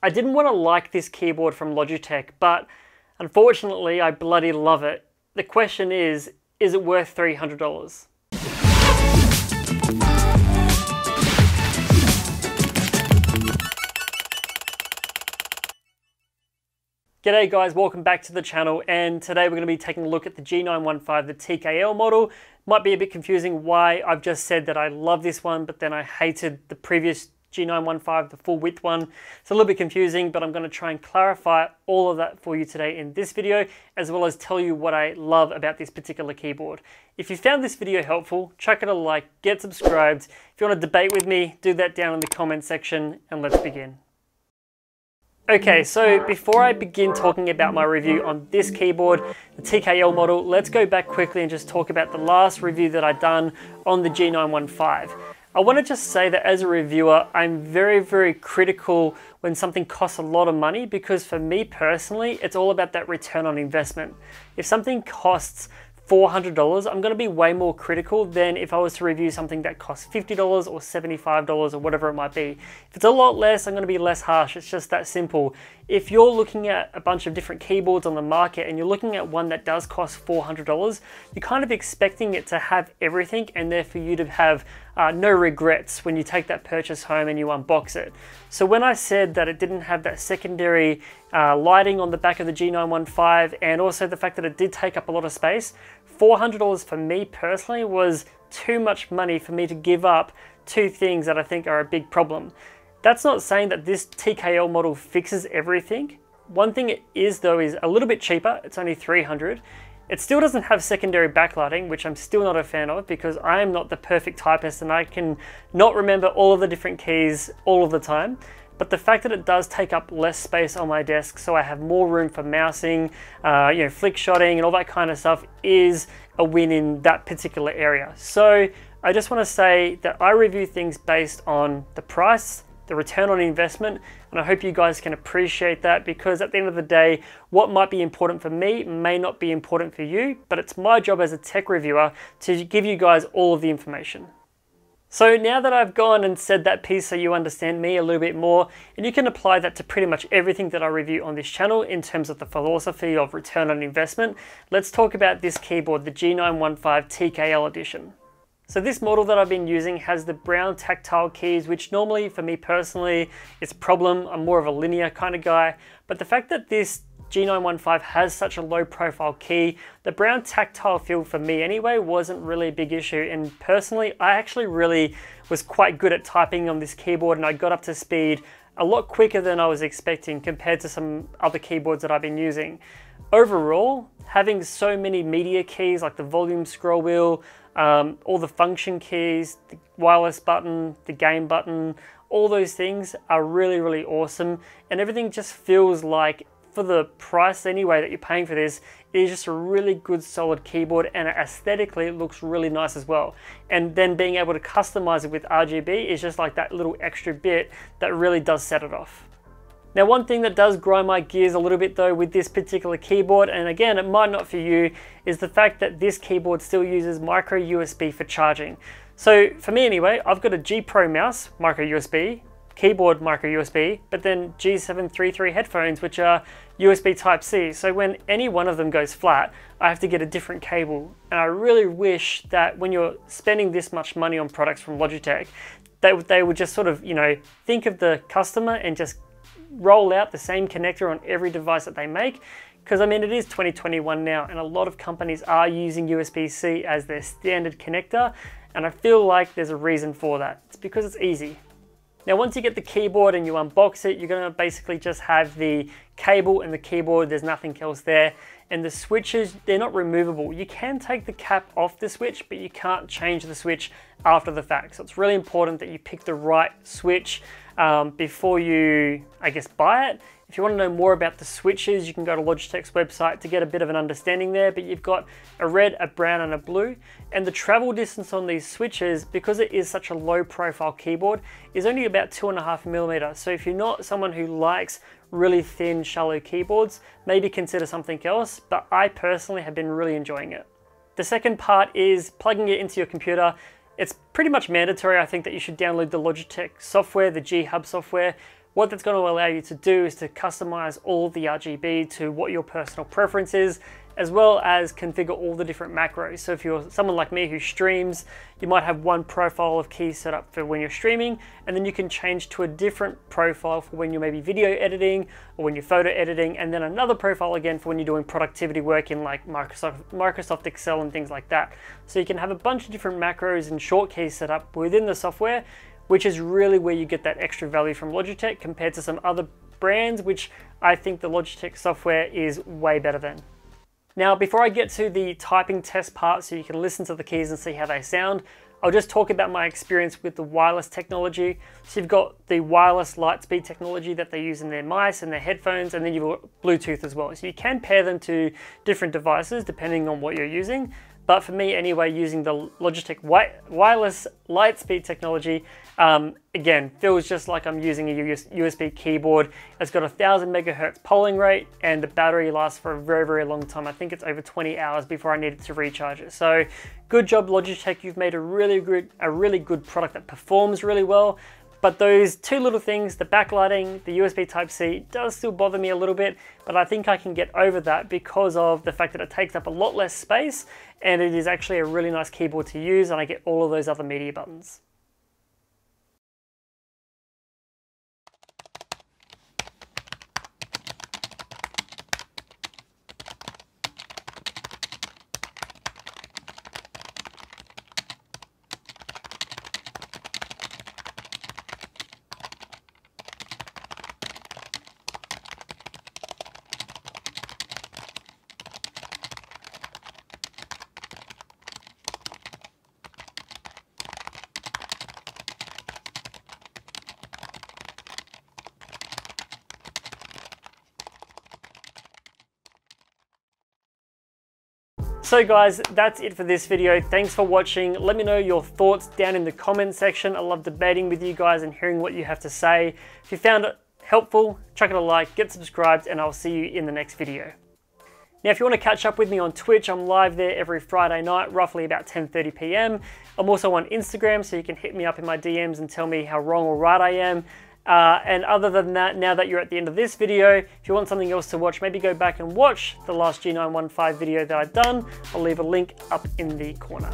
I didn't want to like this keyboard from Logitech, but unfortunately I bloody love it. The question is it worth $300? G'day guys, welcome back to the channel, and today we're going to be taking a look at the G915, the TKL model. Might be a bit confusing why I've just said that I love this one, but then I hated the previous G915, the full width one. It's a little bit confusing, but I'm going to try and clarify all of that for you today in this video, as well as tell you what I love about this particular keyboard. If you found this video helpful, chuck it a like, get subscribed. If you want to debate with me, do that down in the comment section, and let's begin. Okay, so before I begin talking about my review on this keyboard, the TKL model, let's go back quickly and just talk about the last review that I've done on the G915. I want to just say that as a reviewer, I'm very critical when something costs a lot of money, because for me personally, it's all about that return on investment. If something costs $400, I'm going to be way more critical than if I was to review something that costs $50 or $75 or whatever it might be. If it's a lot less, I'm going to be less harsh. It's just that simple. If you're looking at a bunch of different keyboards on the market and you're looking at one that does cost $400, you're kind of expecting it to have everything and there for you to have no regrets when you take that purchase home and you unbox it. So when I said that it didn't have that secondary lighting on the back of the G915, and also the fact that it did take up a lot of space, $400 for me personally was too much money for me to give up two things that I think are a big problem. That's not saying that this TKL model fixes everything. One thing it is though is a little bit cheaper. It's only $300. It still doesn't have secondary backlighting, which I'm still not a fan of because I am not the perfect typist and I can not remember all of the different keys all of the time. But the fact that it does take up less space on my desk, so I have more room for mousing, flick shotting and all that kind of stuff, is a win in that particular area. So I just want to say that I review things based on the price, the return on investment, and I hope you guys can appreciate that, because at the end of the day, what might be important for me may not be important for you, but it's my job as a tech reviewer to give you guys all of the information. So now that I've gone and said that piece so you understand me a little bit more, and you can apply that to pretty much everything that I review on this channel in terms of the philosophy of return on investment, let's talk about this keyboard, the G915 TKL edition. So this model that I've been using has the brown tactile keys, which normally for me personally is a problem. I'm more of a linear kind of guy, but the fact that this G915 has such a low profile key, the brown tactile feel for me anyway wasn't really a big issue, and personally I actually really was quite good at typing on this keyboard, and I got up to speed a lot quicker than I was expecting compared to some other keyboards that I've been using. Overall, having so many media keys like the volume scroll wheel, all the function keys, the wireless button, the game button, all those things are really awesome, and everything just feels like, for the price anyway that you're paying for this, it is just a really good solid keyboard, and aesthetically it looks really nice as well. And then being able to customize it with RGB is just like that little extra bit that really does set it off. Now, one thing that does grind my gears a little bit though with this particular keyboard, and again it might not for you, is the fact that this keyboard still uses micro USB for charging. So for me anyway, I've got a G Pro mouse, micro USB, keyboard micro USB, but then G733 headphones, which are USB Type-C. So when any one of them goes flat, I have to get a different cable. And I really wish that when you're spending this much money on products from Logitech, they would just sort of, think of the customer and just roll out the same connector on every device that they make. Because I mean, it is 2021 now, and a lot of companies are using USB-C as their standard connector, and I feel like there's a reason for that. It's because it's easy. Now, once you get the keyboard and you unbox it, you're going to basically just have the cable and the keyboard. There's nothing else there. And the switches, they're not removable. You can take the cap off the switch, but you can't change the switch after the fact. So it's really important that you pick the right switch before you, buy it. If you want to know more about the switches, you can go to Logitech's website to get a bit of an understanding there, but you've got a red, a brown, and a blue. And the travel distance on these switches, because it is such a low profile keyboard, is only about 2.5mm. So if you're not someone who likes really thin, shallow keyboards, maybe consider something else, but I personally have been really enjoying it. The second part is plugging it into your computer. It's pretty much mandatory, I think, that you should download the Logitech software, the G Hub software. What that's going to allow you to do is to customize all the RGB to what your personal preference is, as well as configure all the different macros. So if you're someone like me who streams, you might have one profile of keys set up for when you're streaming, and then you can change to a different profile for when you're maybe video editing or when you're photo editing, and then another profile again for when you're doing productivity work in like Microsoft Excel and things like that. So you can have a bunch of different macros and short keys set up within the software, which is really where you get that extra value from Logitech compared to some other brands, which I think the Logitech software is way better than. Now, before I get to the typing test part so you can listen to the keys and see how they sound, I'll just talk about my experience with the wireless technology. So you've got the wireless Lightspeed technology that they use in their mice and their headphones, and then you've got Bluetooth as well. So you can pair them to different devices depending on what you're using. But for me anyway, using the Logitech wireless Lightspeed technology, again, feels just like I'm using a USB keyboard. It's got 1000 megahertz polling rate, and the battery lasts for a very, very long time. I think it's over 20 hours before I needed to recharge it. So good job, Logitech. You've made a really good product that performs really well. But those two little things, the backlighting, the USB Type-C, does still bother me a little bit, but I think I can get over that because of the fact that it takes up a lot less space, and it is actually a really nice keyboard to use, and I get all of those other media buttons. So guys, that's it for this video. Thanks for watching. Let me know your thoughts down in the comment section. I love debating with you guys and hearing what you have to say. If you found it helpful, chuck it a like, get subscribed, and I'll see you in the next video. Now, if you want to catch up with me on Twitch, I'm live there every Friday night, roughly about 10:30 p.m. I'm also on Instagram, so you can hit me up in my DMs and tell me how wrong or right I am. And other than that, now that you're at the end of this video, if you want something else to watch, maybe go back and watch the last G915 video that I've done. I'll leave a link up in the corner.